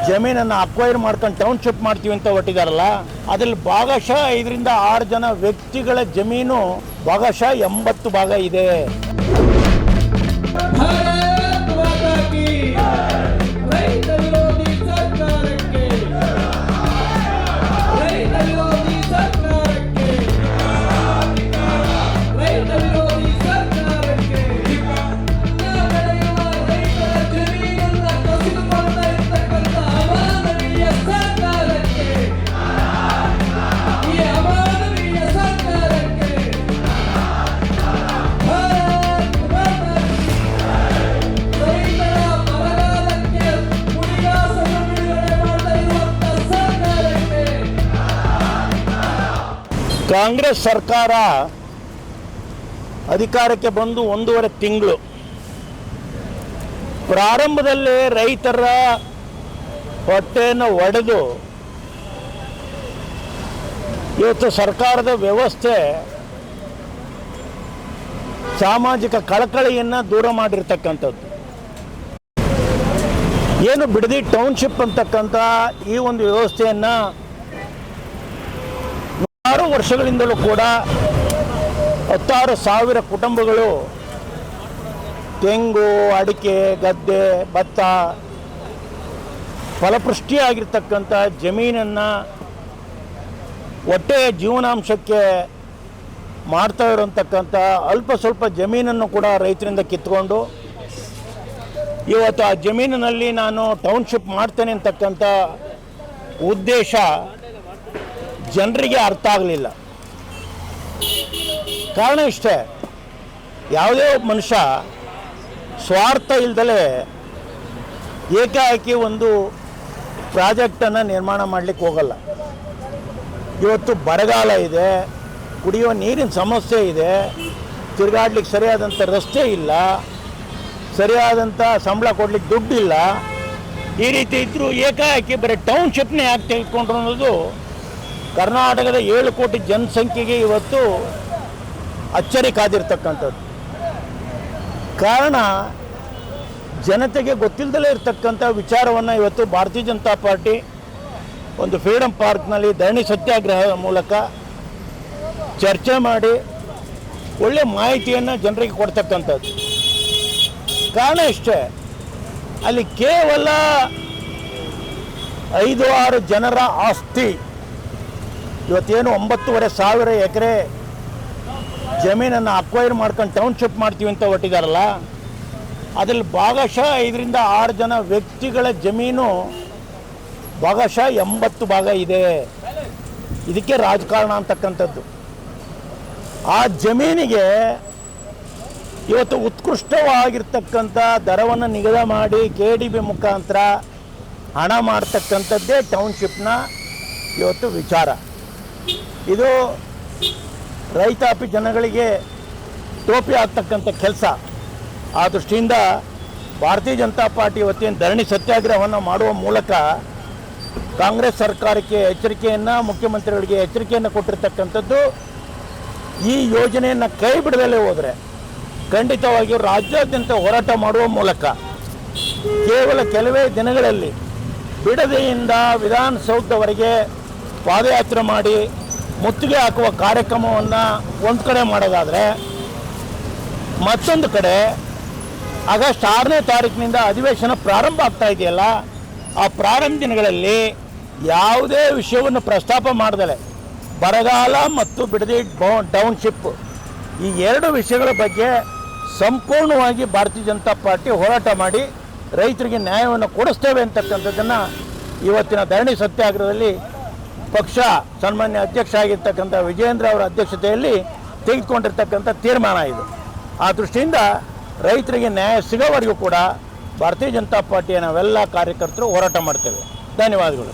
ಜಮೀನನ್ನು ಅಕ್ವೈರ್ ಮಾಡ್ಕೊಂಡು ಟೌನ್ಶಿಪ್ ಮಾಡ್ತೀವಿ ಅಂತ ಹೊಟ್ಟಿದಾರಲ್ಲ, ಅದ್ರಲ್ಲಿ ಭಾಗಶಃ 5 ರಿಂದ 6 ಜನ ವ್ಯಕ್ತಿಗಳ ಜಮೀನು ಭಾಗಶಃ 80 ಭಾಗ ಇದೆ. ಕಾಂಗ್ರೆಸ್ ಸರ್ಕಾರ ಅಧಿಕಾರಕ್ಕೆ ಬಂದು 1.5 ತಿಂಗಳು. ಪ್ರಾರಂಭದಲ್ಲೇ ರೈತರ ಹೊಟ್ಟೆಯನ್ನು ಒಡೆದು ಇವತ್ತು ಸರ್ಕಾರದ ವ್ಯವಸ್ಥೆ ಸಾಮಾಜಿಕ ಕಳಕಳಿಯನ್ನು ದೂರ ಮಾಡಿರ್ತಕ್ಕಂಥದ್ದು. ಏನು ಬಿಡದಿ ಟೌನ್ಶಿಪ್ ಅಂತಕ್ಕಂಥ ಈ ಒಂದು ವ್ಯವಸ್ಥೆಯನ್ನು 6 ವರ್ಷಗಳಿಂದಲೂ ಕೂಡ 16,000 ಕುಟುಂಬಗಳು ತೆಂಗು, ಅಡಿಕೆ, ಗದ್ದೆ, ಭತ್ತ ಫಲಪುಷ್ಟಿಯಾಗಿರ್ತಕ್ಕಂಥ ಜಮೀನನ್ನು ಹೊಟ್ಟೆಯ ಜೀವನಾಂಶಕ್ಕೆ ಮಾಡ್ತಾ ಇರೋಂತಕ್ಕಂಥ ಅಲ್ಪ ಸ್ವಲ್ಪ ಜಮೀನನ್ನು ಕೂಡ ರೈತರಿಂದ ಕಿತ್ಕೊಂಡು ಇವತ್ತು ಆ ಜಮೀನಿನಲ್ಲಿ ನಾನು ಟೌನ್ಶಿಪ್ ಮಾಡ್ತೇನೆ ಅಂತಕ್ಕಂಥ ಉದ್ದೇಶ ಜನರಿಗೆ ಅರ್ಥ ಆಗಲಿಲ್ಲ. ಕಾರಣ ಇಷ್ಟೇ, ಯಾವುದೇ ಒಬ್ಬ ಮನುಷ್ಯ ಸ್ವಾರ್ಥ ಇಲ್ದಲೇ ಏಕಾಏಕಿ ಒಂದು ಪ್ರಾಜೆಕ್ಟನ್ನು ನಿರ್ಮಾಣ ಮಾಡಲಿಕ್ಕೆ ಹೋಗಲ್ಲ. ಇವತ್ತು ಬರಗಾಲ ಇದೆ, ಕುಡಿಯುವ ನೀರಿನ ಸಮಸ್ಯೆ ಇದೆ, ತಿರುಗಾಡ್ಲಿಕ್ಕೆ ಸರಿಯಾದಂಥ ರಸ್ತೆ ಇಲ್ಲ, ಸರಿಯಾದಂಥ ಸಂಬಳ ಕೊಡ್ಲಿಕ್ಕೆ ದುಡ್ಡಿಲ್ಲ. ಈ ರೀತಿ ಇದ್ದರೂ ಏಕಾಏಕಿ ಬರೀ ಟೌನ್ಶಿಪ್ನೇ ಯಾಕೆ ತೆಗೆದುಕೊಂಡ್ರು ಅನ್ನೋದು ಕರ್ನಾಟಕದ 7 ಕೋಟಿ ಜನಸಂಖ್ಯೆಗೆ ಇವತ್ತು ಅಚ್ಚರಿ ಕಾದಿರ್ತಕ್ಕಂಥದ್ದು. ಕಾರಣ ಜನತೆಗೆ ಗೊತ್ತಿಲ್ಲದಲೇ ಇರತಕ್ಕಂಥ ವಿಚಾರವನ್ನು ಇವತ್ತು ಭಾರತೀಯ ಜನತಾ ಪಾರ್ಟಿ ಒಂದು ಫ್ರೀಡಮ್ ಪಾರ್ಕ್ನಲ್ಲಿ ಧರಣಿ ಸತ್ಯಾಗ್ರಹದ ಮೂಲಕ ಚರ್ಚೆ ಮಾಡಿ ಒಳ್ಳೆಯ ಮಾಹಿತಿಯನ್ನು ಜನರಿಗೆ ಕೊಡ್ತಕ್ಕಂಥದ್ದು. ಕಾರಣ ಇಷ್ಟೇ, ಅಲ್ಲಿ ಕೇವಲ 5-6 ಜನರ ಆಸ್ತಿ ಇವತ್ತೇನು 9,500 ಎಕರೆ ಜಮೀನನ್ನು ಅಕ್ವೈರ್ ಮಾಡ್ಕೊಂಡು ಟೌನ್ಶಿಪ್ ಮಾಡ್ತೀವಿ ಅಂತ ಹೊಟ್ಟಿದಾರಲ್ಲ, ಅದರಲ್ಲಿ ಭಾಗಶಃ 5 ರಿಂದ 6 ಜನ ವ್ಯಕ್ತಿಗಳ ಜಮೀನು ಭಾಗಶಃ 80 ಭಾಗ ಇದೆ. ಇದಕ್ಕೆ ರಾಜಕಾರಣ ಅಂತಕ್ಕಂಥದ್ದು. ಆ ಜಮೀನಿಗೆ ಇವತ್ತು ಉತ್ಕೃಷ್ಟವಾಗಿರ್ತಕ್ಕಂಥ ದರವನ್ನು ನಿಗದಿ ಮಾಡಿ KDB ಮುಖಾಂತರ ಹಣ ಮಾಡ್ತಕ್ಕಂಥದ್ದೇ ಟೌನ್ಶಿಪ್ನ ಇವತ್ತು ವಿಚಾರ. ಇದು ರೈತಾಪಿ ಜನಗಳಿಗೆ ಟೋಪಿ ಆಗ್ತಕ್ಕಂಥ ಕೆಲಸ. ಆ ದೃಷ್ಟಿಯಿಂದ ಭಾರತೀಯ ಜನತಾ ಪಾರ್ಟಿ ಇವತ್ತಿನ ಧರಣಿ ಸತ್ಯಾಗ್ರಹವನ್ನು ಮಾಡುವ ಮೂಲಕ ಕಾಂಗ್ರೆಸ್ ಸರ್ಕಾರಕ್ಕೆ ಎಚ್ಚರಿಕೆಯನ್ನು, ಮುಖ್ಯಮಂತ್ರಿಗಳಿಗೆ ಎಚ್ಚರಿಕೆಯನ್ನು ಕೊಟ್ಟಿರ್ತಕ್ಕಂಥದ್ದು. ಈ ಯೋಜನೆಯನ್ನು ಕೈ ಬಿಡದಲ್ಲೇ ಹೋದರೆ ಖಂಡಿತವಾಗಿಯೂ ರಾಜ್ಯಾದ್ಯಂತ ಹೋರಾಟ ಮಾಡುವ ಮೂಲಕ ಕೇವಲ ಕೆಲವೇ ದಿನಗಳಲ್ಲಿ ಬಿಡದಿಯಿಂದ ವಿಧಾನಸೌಧದವರೆಗೆ ಪಾದಯಾತ್ರೆ ಮಾಡಿ ಮುತ್ತಿಗೆ ಹಾಕುವ ಕಾರ್ಯಕ್ರಮವನ್ನು ಒಂದು ಕಡೆ ಮಾಡೋದಾದರೆ, ಮತ್ತೊಂದು ಕಡೆ ಆಗಸ್ಟ್ 6ನೇ ತಾರೀಕಿನಿಂದ ಅಧಿವೇಶನ ಪ್ರಾರಂಭ ಆಗ್ತಾ ಇದೆಯಲ್ಲ, ಆ ಪ್ರಾರಂಭ ದಿನಗಳಲ್ಲಿ ಯಾವುದೇ ವಿಷಯವನ್ನು ಪ್ರಸ್ತಾಪ ಮಾಡದಲೆ ಬರಗಾಲ ಮತ್ತು ಬಿಡದಿ ಟೌನ್ಶಿಪ್ ಈ 2 ವಿಷಯಗಳ ಬಗ್ಗೆ ಸಂಪೂರ್ಣವಾಗಿ ಭಾರತೀಯ ಜನತಾ ಪಾರ್ಟಿ ಹೋರಾಟ ಮಾಡಿ ರೈತರಿಗೆ ನ್ಯಾಯವನ್ನು ಕೊಡಿಸ್ತೇವೆ ಅಂತಕ್ಕಂಥದ್ದನ್ನು ಇವತ್ತಿನ ಧರಣಿ ಸತ್ಯಾಗ್ರಹದಲ್ಲಿ ಪಕ್ಷ ಸನ್ಮಾನ್ಯ ಅಧ್ಯಕ್ಷ ಆಗಿರ್ತಕ್ಕಂಥ ವಿಜಯೇಂದ್ರ ಅವರ ಅಧ್ಯಕ್ಷತೆಯಲ್ಲಿ ತೆಗೆದುಕೊಂಡಿರ್ತಕ್ಕಂಥ ತೀರ್ಮಾನ ಇದು. ಆ ದೃಷ್ಟಿಯಿಂದ ರೈತರಿಗೆ ನ್ಯಾಯ ಸಿಗೋವರೆಗೂ ಕೂಡ ಭಾರತೀಯ ಜನತಾ ಪಾರ್ಟಿಯ ನಾವೆಲ್ಲ ಕಾರ್ಯಕರ್ತರು ಹೋರಾಟ ಮಾಡ್ತೇವೆ. ಧನ್ಯವಾದಗಳು.